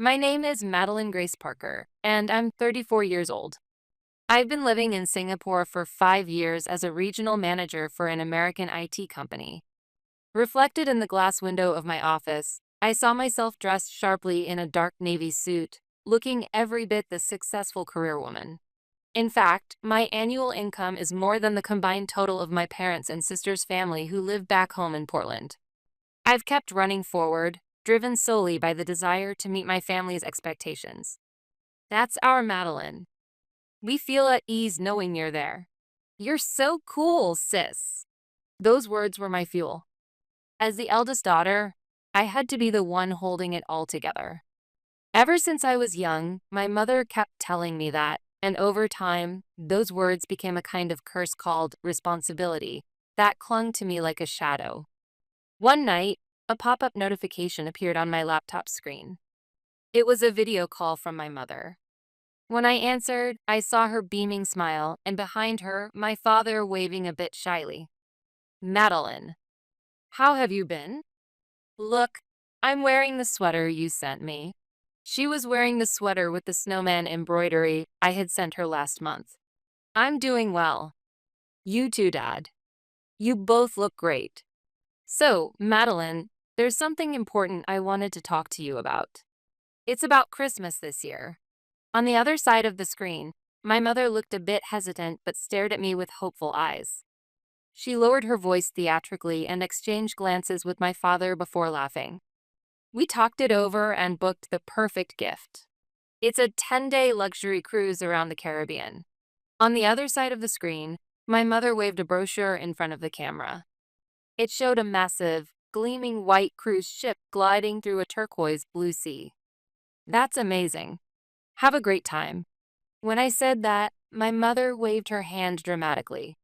My name is Madeline Grace Parker, and I'm 34 years old. I've been living in Singapore for 5 years as a regional manager for an American IT company. Reflected in the glass window of my office, I saw myself dressed sharply in a dark navy suit, looking every bit the successful career woman. In fact, my annual income is more than the combined total of my parents' and sister's family who live back home in Portland. I've kept running forward, driven solely by the desire to meet my family's expectations. That's our Madeline. We feel at ease knowing you're there. You're so cool, sis. Those words were my fuel. As the eldest daughter, I had to be the one holding it all together. Ever since I was young, my mother kept telling me that, and over time, those words became a kind of curse called responsibility that clung to me like a shadow. One night, a pop-up notification appeared on my laptop screen. It was a video call from my mother. When I answered, I saw her beaming smile, and behind her, my father waving a bit shyly. Madeline, how have you been? Look, I'm wearing the sweater you sent me. She was wearing the sweater with the snowman embroidery I had sent her last month. I'm doing well. You too, Dad. You both look great. So, Madeline, there's something important I wanted to talk to you about. It's about Christmas this year. On the other side of the screen, my mother looked a bit hesitant but stared at me with hopeful eyes. She lowered her voice theatrically and exchanged glances with my father before laughing. We talked it over and booked the perfect gift. It's a 10-day luxury cruise around the Caribbean. On the other side of the screen, my mother waved a brochure in front of the camera. It showed a massive, gleaming white cruise ship gliding through a turquoise blue sea. That's amazing. Have a great time. When I said that, my mother waved her hand dramatically.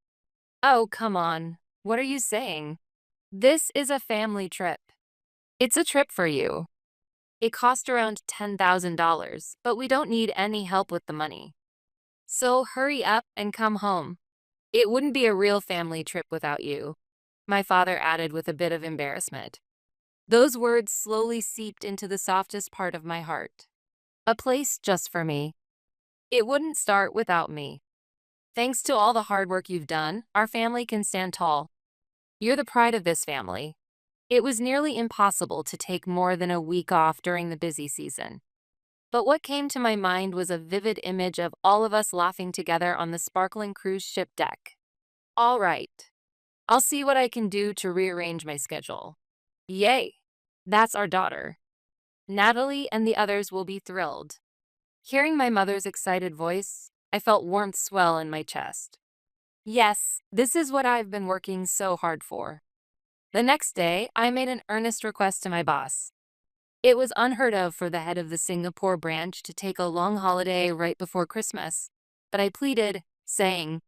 Oh, come on. What are you saying? This is a family trip. It's a trip for you. It cost around $10,000, but we don't need any help with the money. So hurry up and come home. It wouldn't be a real family trip without you, my father added with a bit of embarrassment. Those words slowly seeped into the softest part of my heart. A place just for me. It wouldn't start without me. Thanks to all the hard work you've done, our family can stand tall. You're the pride of this family. It was nearly impossible to take more than a week off during the busy season. But what came to my mind was a vivid image of all of us laughing together on the sparkling cruise ship deck. All right. I'll see what I can do to rearrange my schedule. Yay! That's our daughter. Natalie and the others will be thrilled. Hearing my mother's excited voice, I felt warmth swell in my chest. Yes, this is what I've been working so hard for. The next day, I made an earnest request to my boss. It was unheard of for the head of the Singapore branch to take a long holiday right before Christmas, but I pleaded, saying,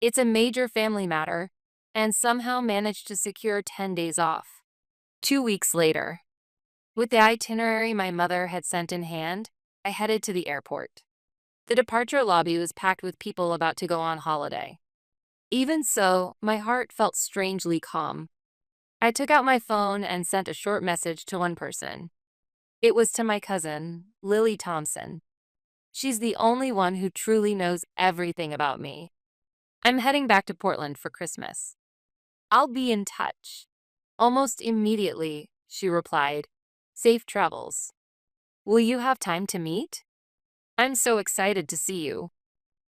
it's a major family matter, and somehow managed to secure 10 days off. 2 weeks later, with the itinerary my mother had sent in hand, I headed to the airport. The departure lobby was packed with people about to go on holiday. Even so, my heart felt strangely calm. I took out my phone and sent a short message to one person. It was to my cousin, Lily Thompson. She's the only one who truly knows everything about me. I'm heading back to Portland for Christmas. I'll be in touch. Almost immediately, she replied. Safe travels. Will you have time to meet? I'm so excited to see you.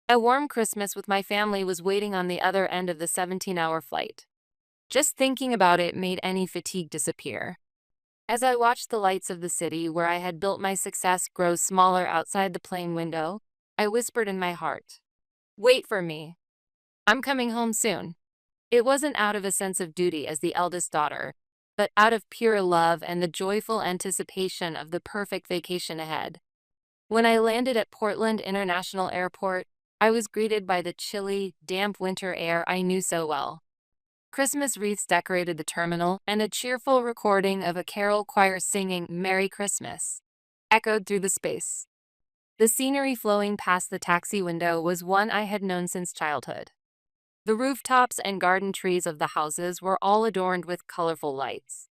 A warm Christmas with my family was waiting on the other end of the 17-hour flight. Just thinking about it made any fatigue disappear. As I watched the lights of the city where I had built my success grow smaller outside the plane window, I whispered in my heart, wait for me. I'm coming home soon. It wasn't out of a sense of duty as the eldest daughter, but out of pure love and the joyful anticipation of the perfect vacation ahead. When I landed at Portland International Airport, I was greeted by the chilly, damp winter air I knew so well. Christmas wreaths decorated the terminal, and a cheerful recording of a carol choir singing Merry Christmas echoed through the space. The scenery flowing past the taxi window was one I had known since childhood. The rooftops and garden trees of the houses were all adorned with colorful lights.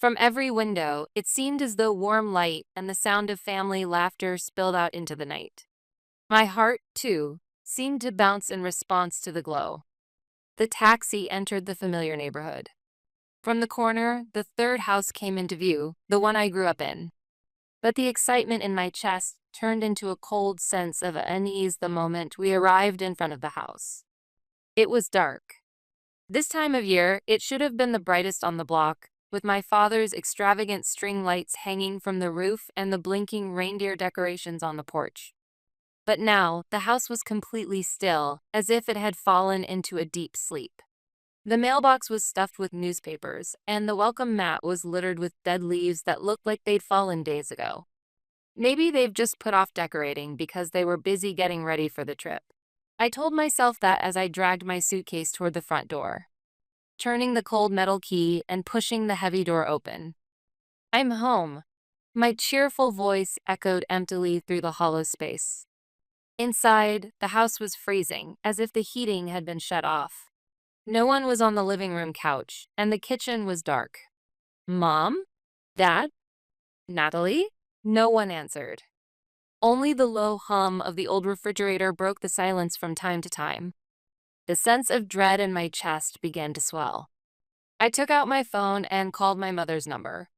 From every window, it seemed as though warm light and the sound of family laughter spilled out into the night. My heart, too, seemed to bounce in response to the glow. The taxi entered the familiar neighborhood. From the corner, the third house came into view, the one I grew up in. But the excitement in my chest turned into a cold sense of unease the moment we arrived in front of the house. It was dark. This time of year, it should have been the brightest on the block, with my father's extravagant string lights hanging from the roof and the blinking reindeer decorations on the porch. But now, the house was completely still, as if it had fallen into a deep sleep. The mailbox was stuffed with newspapers, and the welcome mat was littered with dead leaves that looked like they'd fallen days ago. Maybe they've just put off decorating because they were busy getting ready for the trip. I told myself that as I dragged my suitcase toward the front door, turning the cold metal key and pushing the heavy door open. I'm home. My cheerful voice echoed emptily through the hollow space. Inside, the house was freezing, as if the heating had been shut off. No one was on the living room couch, and the kitchen was dark. Mom? Dad? Natalie? No one answered. Only the low hum of the old refrigerator broke the silence from time to time. The sense of dread in my chest began to swell. I took out my phone and called my mother's number.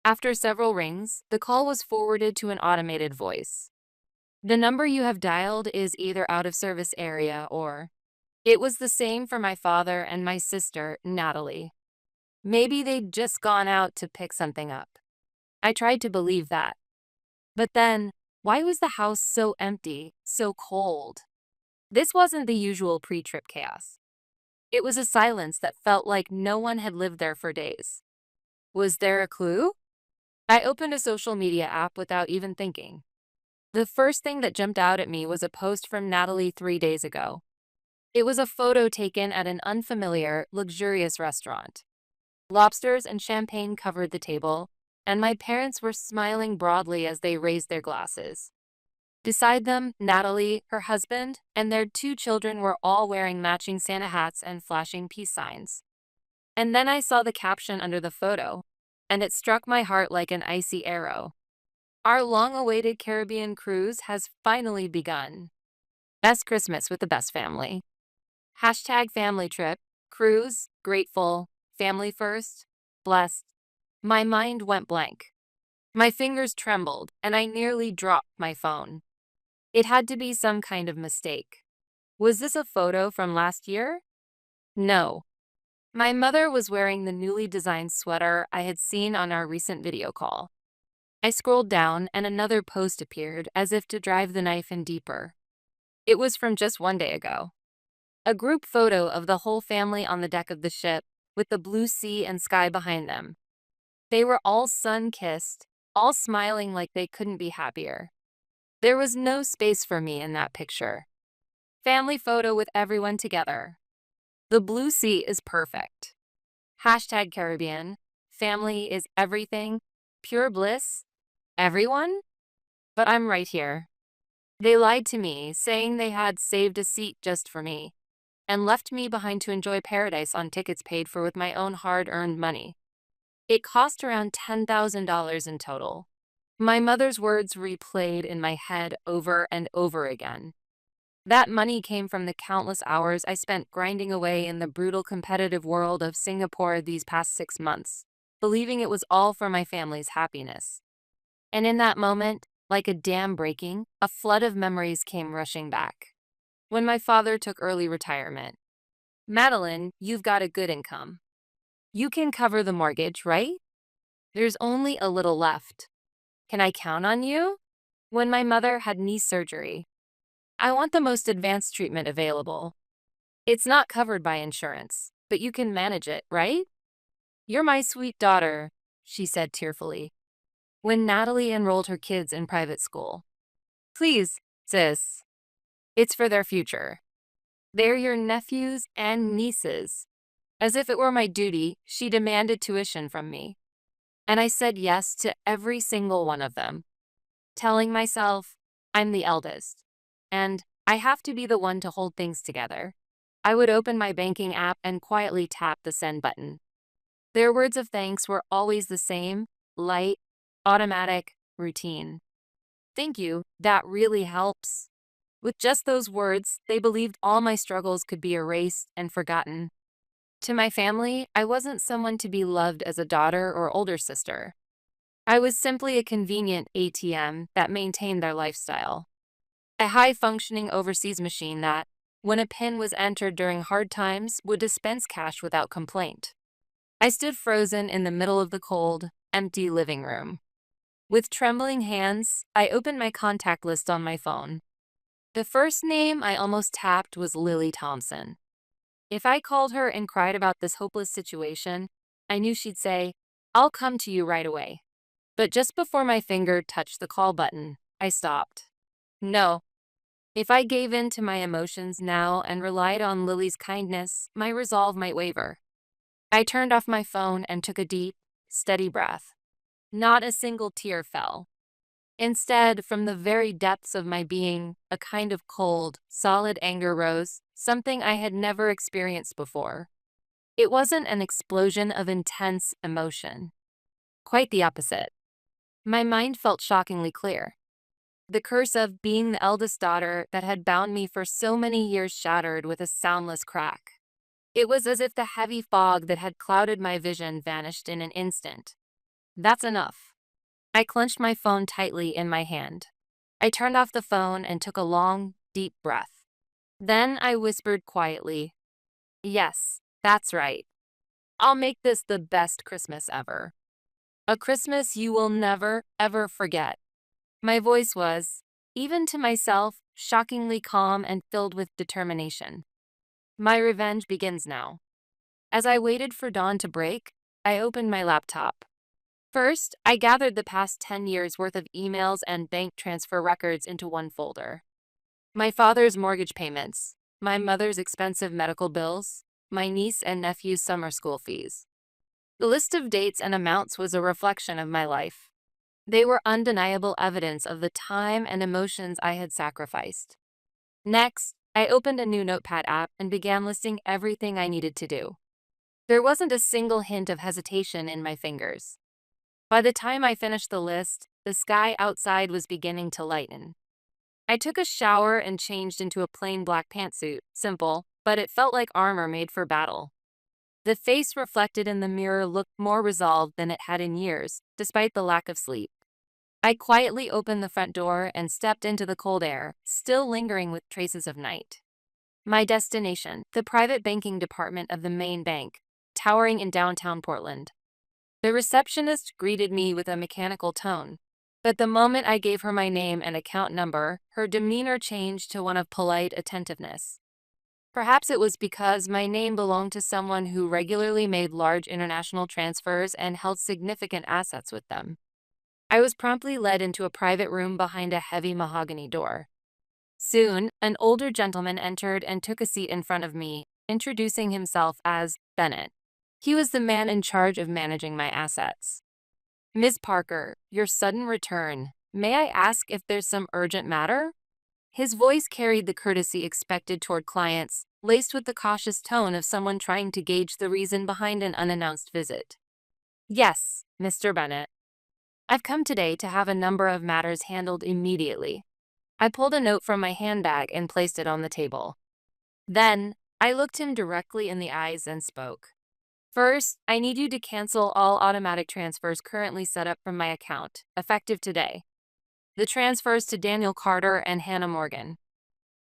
After several rings, the call was forwarded to an automated voice. The number you have dialed is either out of service area or... It was the same for my father and my sister, Natalie. Maybe they'd just gone out to pick something up. I tried to believe that. But then, why was the house so empty, so cold? This wasn't the usual pre-trip chaos. It was a silence that felt like no one had lived there for days. Was there a clue? I opened a social media app without even thinking. The first thing that jumped out at me was a post from Natalie 3 days ago. It was a photo taken at an unfamiliar, luxurious restaurant. Lobsters and champagne covered the table, and my parents were smiling broadly as they raised their glasses. Beside them, Natalie, her husband, and their 2 children were all wearing matching Santa hats and flashing peace signs. And then I saw the caption under the photo, and it struck my heart like an icy arrow. Our long-awaited Caribbean cruise has finally begun. Best Christmas with the best family. Hashtag family trip, cruise, grateful, family first, blessed. My mind went blank. My fingers trembled, and I nearly dropped my phone. It had to be some kind of mistake. Was this a photo from last year? No. My mother was wearing the newly designed sweater I had seen on our recent video call. I scrolled down, and another post appeared, as if to drive the knife in deeper. It was from just 1 day ago. A group photo of the whole family on the deck of the ship, with the blue sea and sky behind them. They were all sun-kissed, all smiling like they couldn't be happier. There was no space for me in that picture. Family photo with everyone together. The blue sea is perfect. Hashtag Caribbean. Family is everything. Pure bliss. Everyone? But I'm right here. They lied to me, saying they had saved a seat just for me, and left me behind to enjoy paradise on tickets paid for with my own hard-earned money. It cost around $10,000 in total. My mother's words replayed in my head over and over again. That money came from the countless hours I spent grinding away in the brutal competitive world of Singapore these past 6 months, believing it was all for my family's happiness. And in that moment, like a dam breaking, a flood of memories came rushing back. When my father took early retirement. Madeline, you've got a good income. You can cover the mortgage, right? There's only a little left. Can I count on you? When my mother had knee surgery. I want the most advanced treatment available. It's not covered by insurance, but you can manage it, right? You're my sweet daughter, she said tearfully, when Natalie enrolled her kids in private school. Please, sis. It's for their future. They're your nephews and nieces. As if it were my duty, she demanded tuition from me. And I said yes to every single one of them, telling myself, I'm the eldest, and I have to be the one to hold things together. I would open my banking app and quietly tap the send button. Their words of thanks were always the same: light, automatic, routine. "Thank you, that really helps." With just those words, they believed all my struggles could be erased and forgotten. To my family, I wasn't someone to be loved as a daughter or older sister. I was simply a convenient ATM that maintained their lifestyle. A high-functioning overseas machine that, when a PIN was entered during hard times, would dispense cash without complaint. I stood frozen in the middle of the cold, empty living room. With trembling hands, I opened my contact list on my phone. The first name I almost tapped was Lily Thompson. If I called her and cried about this hopeless situation, I knew she'd say, "I'll come to you right away." But just before my finger touched the call button, I stopped. No. If I gave in to my emotions now and relied on Lily's kindness, my resolve might waver. I turned off my phone and took a deep, steady breath. Not a single tear fell. Instead, from the very depths of my being, a kind of cold, solid anger rose, something I had never experienced before. It wasn't an explosion of intense emotion. Quite the opposite. My mind felt shockingly clear. The curse of being the eldest daughter that had bound me for so many years shattered with a soundless crack. It was as if the heavy fog that had clouded my vision vanished in an instant. That's enough. I clenched my phone tightly in my hand. I turned off the phone and took a long, deep breath. Then I whispered quietly, "Yes, that's right. I'll make this the best Christmas ever. A Christmas you will never, ever forget." My voice was, even to myself, shockingly calm and filled with determination. My revenge begins now. As I waited for dawn to break, I opened my laptop. First, I gathered the past 10 years' worth of emails and bank transfer records into one folder. My father's mortgage payments, my mother's expensive medical bills, my niece and nephew's summer school fees. The list of dates and amounts was a reflection of my life. They were undeniable evidence of the time and emotions I had sacrificed. Next, I opened a new notepad app and began listing everything I needed to do. There wasn't a single hint of hesitation in my fingers. By the time I finished the list, the sky outside was beginning to lighten. I took a shower and changed into a plain black pantsuit, simple, but it felt like armor made for battle. The face reflected in the mirror looked more resolved than it had in years, despite the lack of sleep. I quietly opened the front door and stepped into the cold air, still lingering with traces of night. My destination, the private banking department of the main bank, towering in downtown Portland. The receptionist greeted me with a mechanical tone, but the moment I gave her my name and account number, her demeanor changed to one of polite attentiveness. Perhaps it was because my name belonged to someone who regularly made large international transfers and held significant assets with them. I was promptly led into a private room behind a heavy mahogany door. Soon, an older gentleman entered and took a seat in front of me, introducing himself as Bennett. He was the man in charge of managing my assets. "Ms. Parker, your sudden return. May I ask if there's some urgent matter?" His voice carried the courtesy expected toward clients, laced with the cautious tone of someone trying to gauge the reason behind an unannounced visit. "Yes, Mr. Bennett. I've come today to have a number of matters handled immediately." I pulled a note from my handbag and placed it on the table. Then, I looked him directly in the eyes and spoke. "First, I need you to cancel all automatic transfers currently set up from my account, effective today. The transfers to Daniel Carter and Hannah Morgan.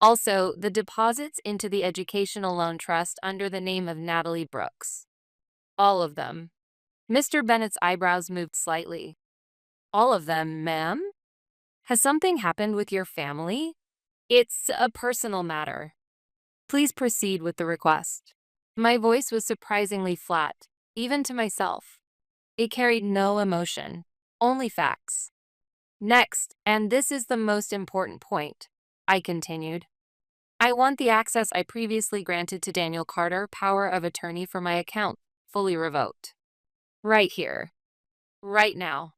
Also, the deposits into the Educational Loan Trust under the name of Natalie Brooks. All of them." Mr. Bennett's eyebrows moved slightly. "All of them, ma'am? Has something happened with your family?" "It's a personal matter. Please proceed with the request." My voice was surprisingly flat, even to myself. It carried no emotion, only facts. "Next, and this is the most important point," I continued. "I want the access I previously granted to Daniel Carter, power of attorney for my account, fully revoked. Right here. Right now."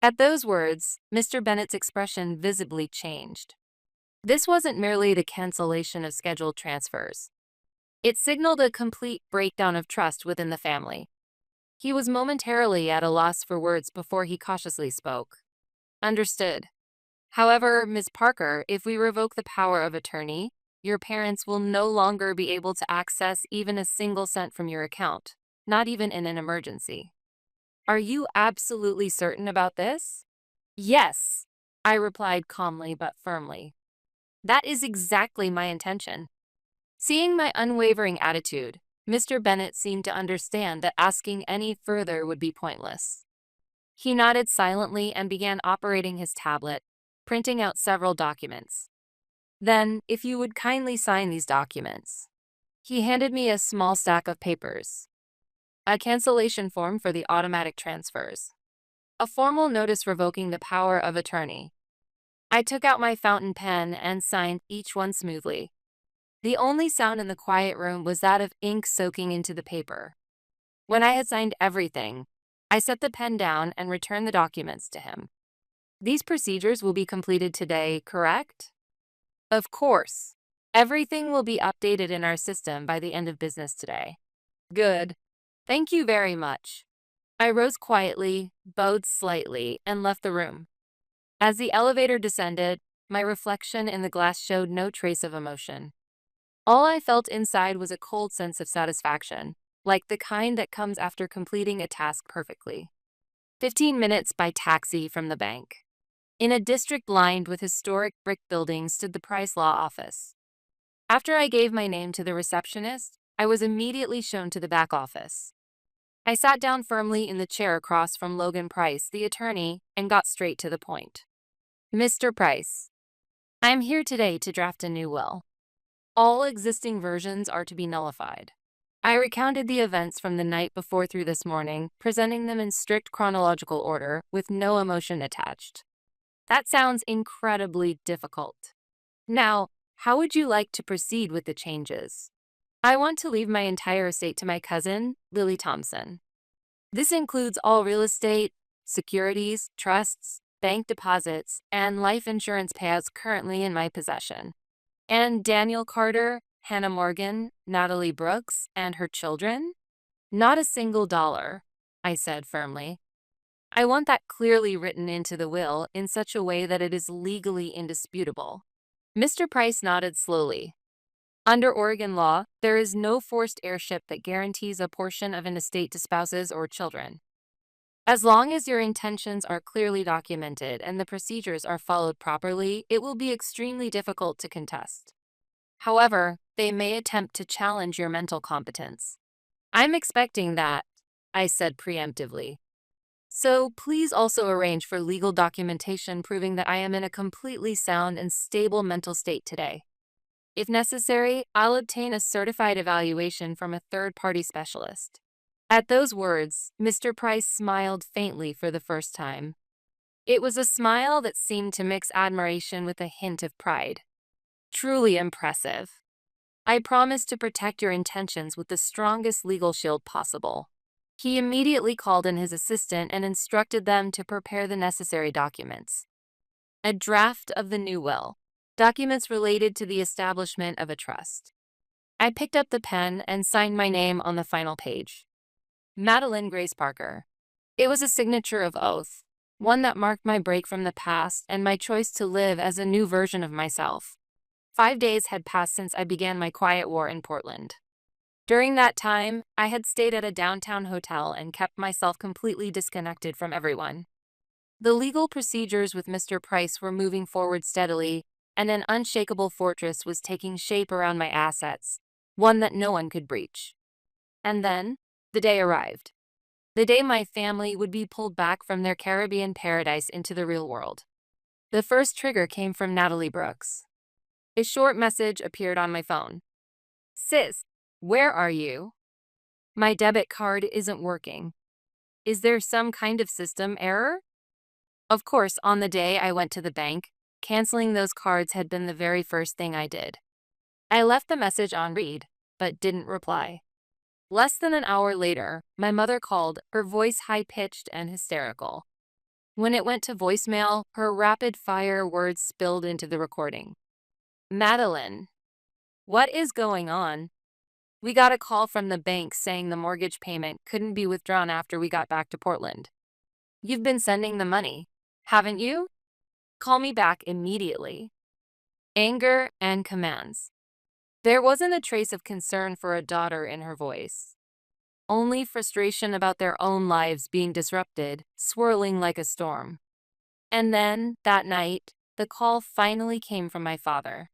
At those words, Mr. Bennett's expression visibly changed. This wasn't merely the cancellation of scheduled transfers. It signaled a complete breakdown of trust within the family. He was momentarily at a loss for words before he cautiously spoke. Understood. However, Ms. Parker, if we revoke the power of attorney, your parents will no longer be able to access even a single cent from your account, not even in an emergency. Are you absolutely certain about this? Yes, I replied calmly but firmly. That is exactly my intention. Seeing my unwavering attitude, Mr. Bennett seemed to understand that asking any further would be pointless. He nodded silently and began operating his tablet, printing out several documents. Then, if you would kindly sign these documents. He handed me a small stack of papers. A cancellation form for the automatic transfers. A formal notice revoking the power of attorney. I took out my fountain pen and signed each one smoothly. The only sound in the quiet room was that of ink soaking into the paper. When I had signed everything, I set the pen down and returned the documents to him. These procedures will be completed today, correct? Of course. Everything will be updated in our system by the end of business today. Good. Thank you very much. I rose quietly, bowed slightly, and left the room. As the elevator descended, my reflection in the glass showed no trace of emotion. All I felt inside was a cold sense of satisfaction, like the kind that comes after completing a task perfectly. 15 minutes by taxi from the bank. In a district lined with historic brick buildings stood the Price Law Office. After I gave my name to the receptionist, I was immediately shown to the back office. I sat down firmly in the chair across from Logan Price, the attorney, and got straight to the point. Mr. Price, I am here today to draft a new will. All existing versions are to be nullified. I recounted the events from the night before through this morning, presenting them in strict chronological order, with no emotion attached. That sounds incredibly difficult. Now, how would you like to proceed with the changes? I want to leave my entire estate to my cousin, Lily Thompson. This includes all real estate, securities, trusts, bank deposits, and life insurance payouts currently in my possession. And Daniel Carter, Hannah Morgan, Natalie Brooks, and her children? Not a single dollar, I said firmly. I want that clearly written into the will in such a way that it is legally indisputable. Mr. Price nodded slowly. Under Oregon law, there is no forced heirship that guarantees a portion of an estate to spouses or children. As long as your intentions are clearly documented and the procedures are followed properly, it will be extremely difficult to contest. However, they may attempt to challenge your mental competence. I'm expecting that, I said preemptively. So please also arrange for legal documentation proving that I am in a completely sound and stable mental state today. If necessary, I'll obtain a certified evaluation from a third-party specialist. At those words, Mr. Price smiled faintly for the first time. It was a smile that seemed to mix admiration with a hint of pride. Truly impressive. I promise to protect your intentions with the strongest legal shield possible. He immediately called in his assistant and instructed them to prepare the necessary documents. A draft of the new will. Documents related to the establishment of a trust. I picked up the pen and signed my name on the final page. Madeline Grace Parker. It was a signature of oath, one that marked my break from the past and my choice to live as a new version of myself. 5 days had passed since I began my quiet war in Portland. During that time, I had stayed at a downtown hotel and kept myself completely disconnected from everyone. The legal procedures with Mr. Price were moving forward steadily, and an unshakable fortress was taking shape around my assets, one that no one could breach. And then, the day arrived. The day my family would be pulled back from their Caribbean paradise into the real world. The first trigger came from Natalie Brooks. A short message appeared on my phone. Sis, where are you? My debit card isn't working. Is there some kind of system error? Of course, on the day I went to the bank, canceling those cards had been the very first thing I did. I left the message on read, but didn't reply. Less than an hour later, my mother called, her voice high-pitched and hysterical. When it went to voicemail, her rapid-fire words spilled into the recording. Madeline, what is going on? We got a call from the bank saying the mortgage payment couldn't be withdrawn after we got back to Portland. You've been sending the money, haven't you? Call me back immediately. Anger and commands. There wasn't a trace of concern for a daughter in her voice. Only frustration about their own lives being disrupted, swirling like a storm. And then, that night, the call finally came from my father.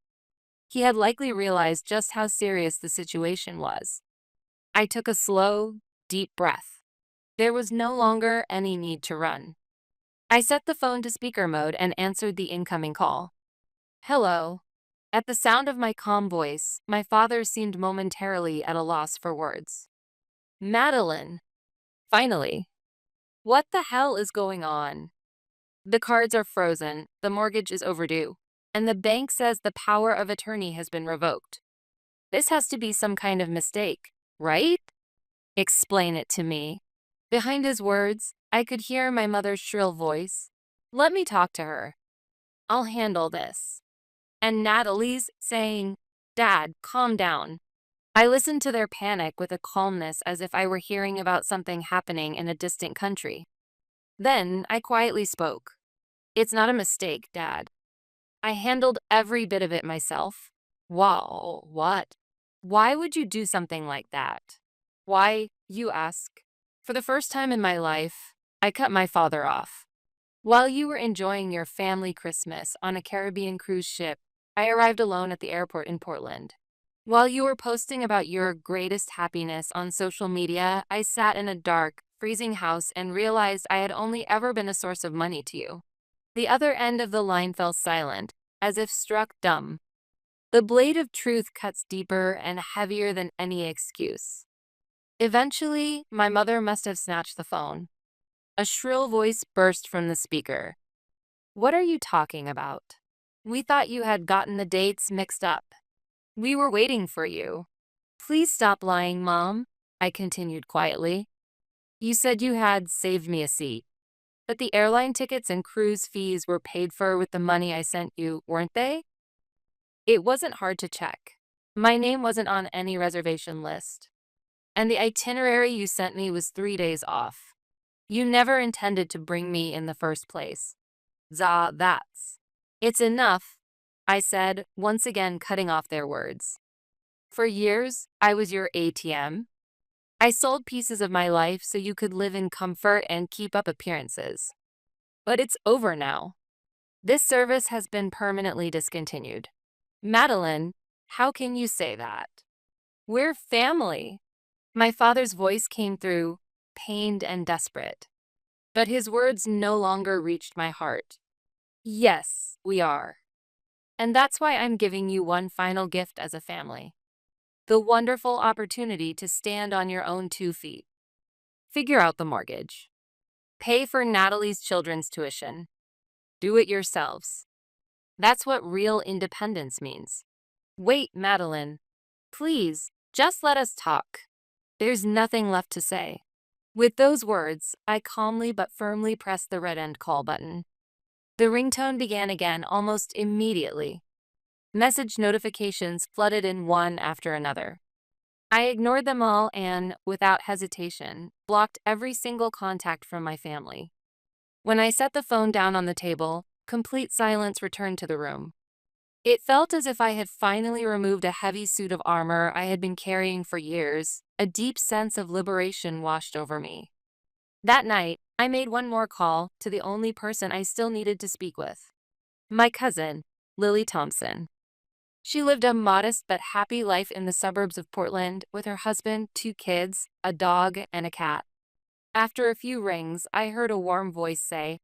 He had likely realized just how serious the situation was. I took a slow, deep breath. There was no longer any need to run. I set the phone to speaker mode and answered the incoming call. Hello. At the sound of my calm voice, my father seemed momentarily at a loss for words. Madeline. Finally. What the hell is going on? The cards are frozen, the mortgage is overdue, and the bank says the power of attorney has been revoked. This has to be some kind of mistake, right? Explain it to me. Behind his words, I could hear my mother's shrill voice. Let me talk to her. I'll handle this. And Natalie's saying, Dad, calm down. I listened to their panic with a calmness as if I were hearing about something happening in a distant country. Then I quietly spoke. It's not a mistake, Dad. I handled every bit of it myself. Wow, what? Why would you do something like that? Why, you ask? For the first time in my life, I cut my father off. While you were enjoying your family Christmas on a Caribbean cruise ship, I arrived alone at the airport in Portland. While you were posting about your greatest happiness on social media, I sat in a dark, freezing house and realized I had only ever been a source of money to you. The other end of the line fell silent, as if struck dumb. The blade of truth cuts deeper and heavier than any excuse. Eventually, my mother must have snatched the phone. A shrill voice burst from the speaker. What are you talking about? We thought you had gotten the dates mixed up. We were waiting for you. Please stop lying, Mom, I continued quietly. You said you had saved me a seat. But the airline tickets and cruise fees were paid for with the money I sent you, weren't they? It wasn't hard to check. My name wasn't on any reservation list. And the itinerary you sent me was 3 days off. You never intended to bring me in the first place. That's. It's enough, I said, once again cutting off their words. For years, I was your ATM. I sold pieces of my life so you could live in comfort and keep up appearances. But it's over now. This service has been permanently discontinued. Madeline, how can you say that? We're family. My father's voice came through, pained and desperate. But his words no longer reached my heart. Yes, we are. And that's why I'm giving you one final gift as a family. The wonderful opportunity to stand on your own 2 feet. Figure out the mortgage. Pay for Natalie's children's tuition. Do it yourselves. That's what real independence means. Wait, Madeline. Please, just let us talk. There's nothing left to say. With those words, I calmly but firmly pressed the red end call button. The ringtone began again almost immediately. Message notifications flooded in one after another. I ignored them all and, without hesitation, blocked every single contact from my family. When I set the phone down on the table, complete silence returned to the room. It felt as if I had finally removed a heavy suit of armor I had been carrying for years. A deep sense of liberation washed over me. That night, I made one more call to the only person I still needed to speak with. My cousin, Lily Thompson. She lived a modest but happy life in the suburbs of Portland with her husband, 2 kids, a dog, and a cat. After a few rings, I heard a warm voice say,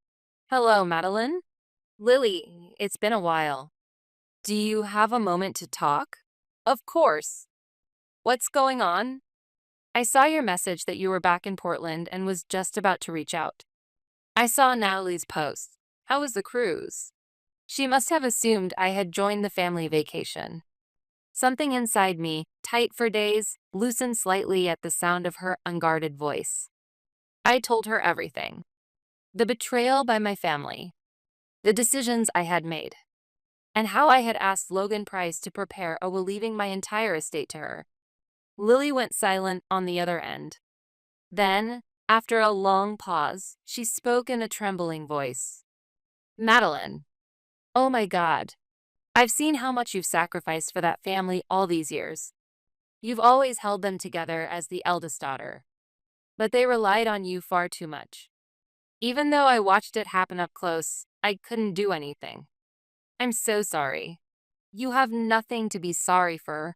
Hello, Madeline? Lily, it's been a while. Do you have a moment to talk? Of course. What's going on? I saw your message that you were back in Portland and was just about to reach out. I saw Natalie's post. How was the cruise? She must have assumed I had joined the family vacation. Something inside me, tight for days, loosened slightly at the sound of her unguarded voice. I told her everything. The betrayal by my family. The decisions I had made. And how I had asked Logan Price to prepare a will leaving my entire estate to her. Lily went silent on the other end. Then, after a long pause, she spoke in a trembling voice. Madeline, oh my God. I've seen how much you've sacrificed for that family all these years. You've always held them together as the eldest daughter. But they relied on you far too much. Even though I watched it happen up close, I couldn't do anything. I'm so sorry. You have nothing to be sorry for,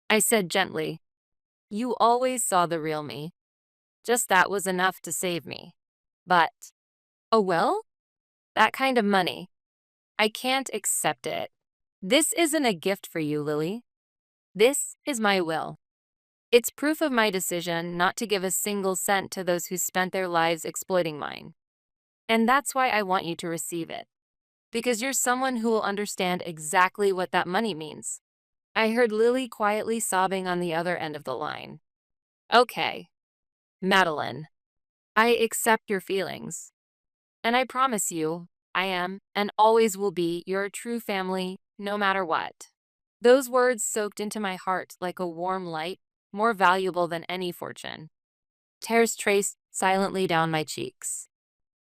I said gently. You always saw the real me. Just that was enough to save me. But, oh well? That kind of money. I can't accept it. This isn't a gift for you, Lily. This is my will. It's proof of my decision not to give a single cent to those who spent their lives exploiting mine. And that's why I want you to receive it. Because you're someone who will understand exactly what that money means. I heard Lily quietly sobbing on the other end of the line. Okay, Madeline, I accept your feelings. And I promise you, I am and always will be your true family, no matter what. Those words soaked into my heart like a warm light, more valuable than any fortune. Tears traced silently down my cheeks.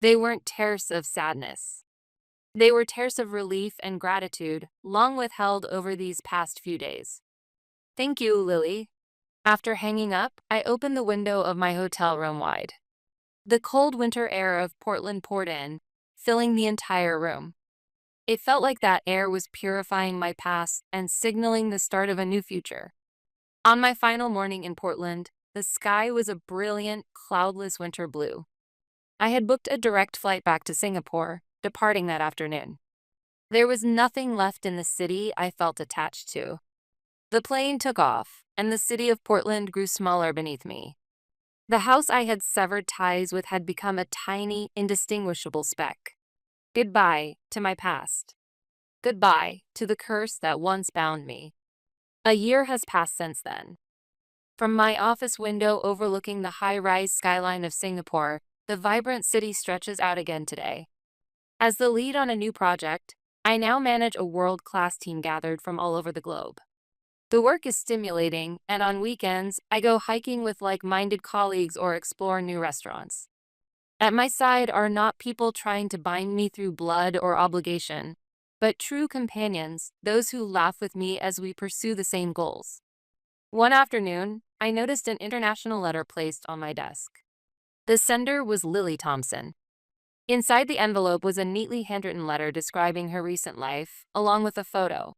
They weren't tears of sadness. They were tears of relief and gratitude, long withheld over these past few days. Thank you, Lily. After hanging up, I opened the window of my hotel room wide. The cold winter air of Portland poured in, filling the entire room. It felt like that air was purifying my past and signaling the start of a new future. On my final morning in Portland, the sky was a brilliant, cloudless winter blue. I had booked a direct flight back to Singapore, departing that afternoon. There was nothing left in the city I felt attached to. The plane took off, and the city of Portland grew smaller beneath me. The house I had severed ties with had become a tiny, indistinguishable speck. Goodbye to my past. Goodbye to the curse that once bound me. A year has passed since then. From my office window overlooking the high-rise skyline of Singapore, the vibrant city stretches out again today. As the lead on a new project, I now manage a world-class team gathered from all over the globe. The work is stimulating, and on weekends, I go hiking with like-minded colleagues or explore new restaurants. At my side are not people trying to bind me through blood or obligation, but true companions, those who laugh with me as we pursue the same goals. One afternoon, I noticed an international letter placed on my desk. The sender was Lily Thompson. Inside the envelope was a neatly handwritten letter describing her recent life, along with a photo.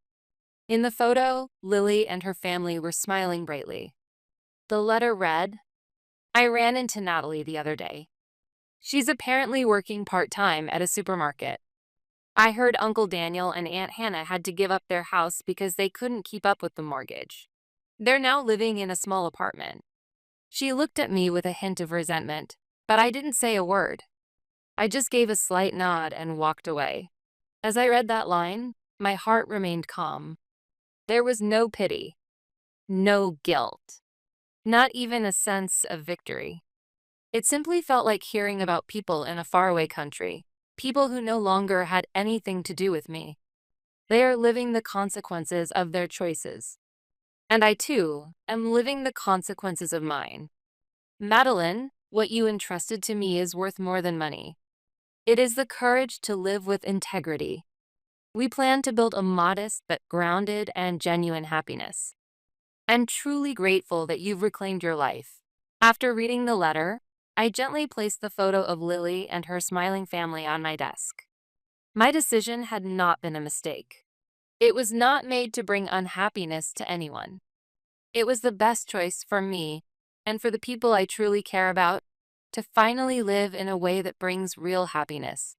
In the photo, Lily and her family were smiling brightly. The letter read, I ran into Natalie the other day. She's apparently working part-time at a supermarket. I heard Uncle Daniel and Aunt Hannah had to give up their house because they couldn't keep up with the mortgage. They're now living in a small apartment. She looked at me with a hint of resentment, but I didn't say a word. I just gave a slight nod and walked away. As I read that line, my heart remained calm. There was no pity, no guilt, not even a sense of victory. It simply felt like hearing about people in a faraway country, people who no longer had anything to do with me. They are living the consequences of their choices. And I, too, am living the consequences of mine. Madeline, what you entrusted to me is worth more than money. It is the courage to live with integrity. We plan to build a modest but grounded and genuine happiness. I'm truly grateful that you've reclaimed your life. After reading the letter, I gently placed the photo of Lily and her smiling family on my desk. My decision had not been a mistake. It was not made to bring unhappiness to anyone. It was the best choice for me and for the people I truly care about to finally live in a way that brings real happiness.